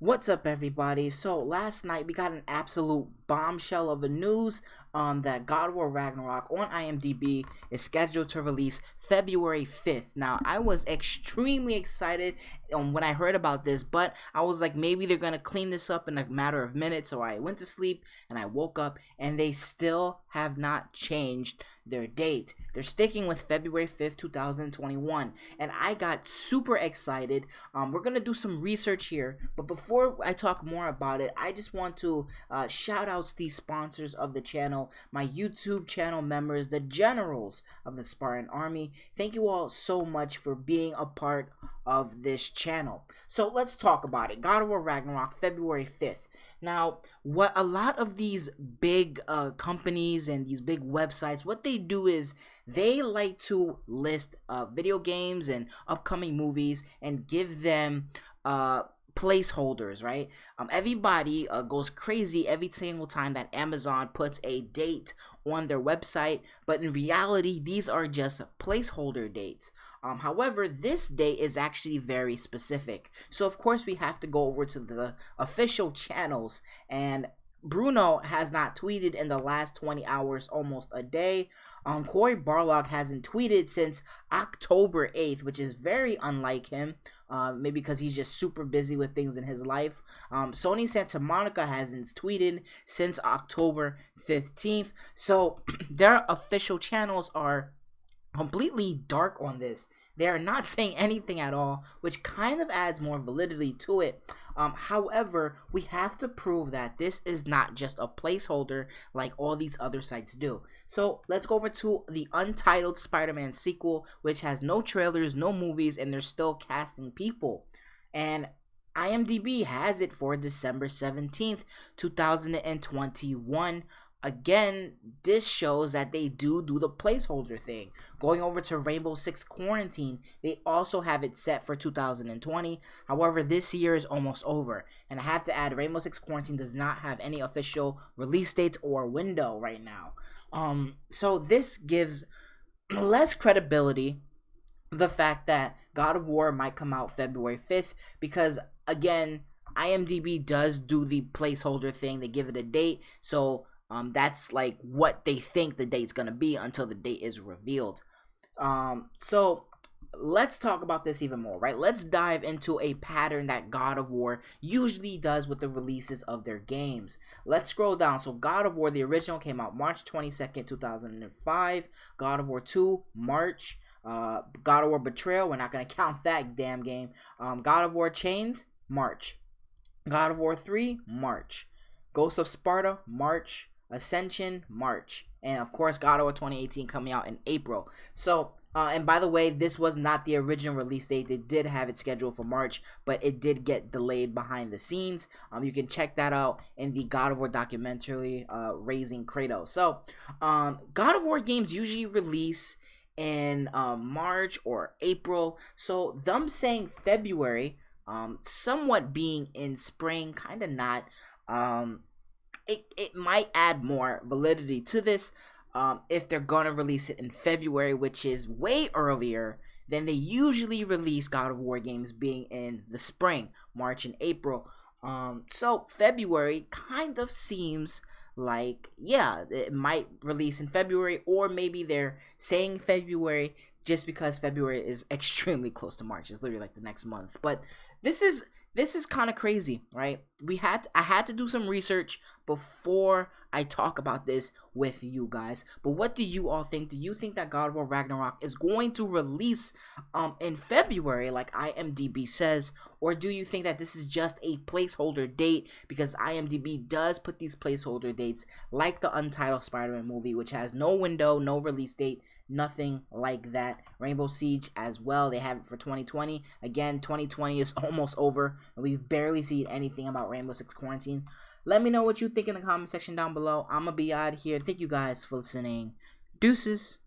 What's up, everybody? So last night we got an absolute bombshell of the news that God of War Ragnarok on IMDb is scheduled to release February 5th. Now, I was extremely excited when I heard about this, but I was like, maybe they're going to clean this up in a matter of minutes. So I went to sleep and I woke up and they still have not changed their date. They're sticking with February 5th, 2021. And I got super excited. We're going to do some research here, but before I talk more about it, I just want to shout out the sponsors of the channel, my YouTube channel members, the generals of the Spartan army. Thank you all so much for being a part of this channel. So let's talk about it. God of War Ragnarok, February 5th. Now, what a lot of these big companies and these big websites, what they do is they like to list video games and upcoming movies and give them placeholders, right? Everybody goes crazy every single time that Amazon puts a date on their website, but in reality, these are just placeholder dates. However, this date is actually very specific. So of course we have to go over to the official channels, and Bruno has not tweeted in the last 20 hours, almost a day. Corey Barlog hasn't tweeted since October 8th, which is very unlike him. Maybe because he's just super busy with things in his life. Sony Santa Monica hasn't tweeted since October 15th. So their official channels are completely dark on this. They are not saying anything at all, which kind of adds more validity to it. However, we have to prove that this is not just a placeholder like all these other sites do. So let's go over to the Untitled Spiderman sequel, which has no trailers, no movies, and they're still casting people. And IMDb has it for December 17th, 2021. Again, this shows that they do the placeholder thing. Going over to Rainbow Six Quarantine, they also have it set for 2020. However, this year is almost over. And I have to add, Rainbow Six Quarantine does not have any official release dates or window right now. So this gives less credibility the fact that God of War might come out February 5th, because again, IMDb does do the placeholder thing. They give it a date. So that's like what they think the date's gonna be until the date is revealed. So let's talk about this even more, right? Let's dive into a pattern that God of War usually does with the releases of their games. Let's scroll down. So God of War, the original, came out March 22nd, 2005. God of War 2, March. God of War Betrayal, we're not gonna count that damn game. God of War Chains, March. God of War 3, March. Ghost of Sparta, March. Ascension, March. And of course, God of War 2018 coming out in April. So, and by the way, this was not the original release date. They did have it scheduled for March, but it did get delayed behind the scenes. You can check that out in the God of War documentary, Raising Kratos. So, God of War games usually release in March or April. So, them saying February, somewhat being in spring, kind of not. It might add more validity to this if they're gonna release it in February, which is way earlier than they usually release God of War games, being in the spring, March and April. So February kind of seems like, yeah, it might release in February, or maybe they're saying February just because February is extremely close to March. It's literally like the next month. But this is kind of crazy, right? I had to do some research before I talk about this with you guys. But what do you all think? Do you think that God of War Ragnarok is going to release in February like IMDb says, or do you think that this is just a placeholder date, because IMDb does put these placeholder dates like the Untitled Spider-Man movie, which has no window, no release date, nothing like that. Rainbow Siege as well, they have it for 2020. Again, 2020 is almost over and we've barely seen anything about Rainbow Six Quarantine. Let me know what you think in the comment section down below. I'm gonna be out of here. Thank you guys for listening. Deuces.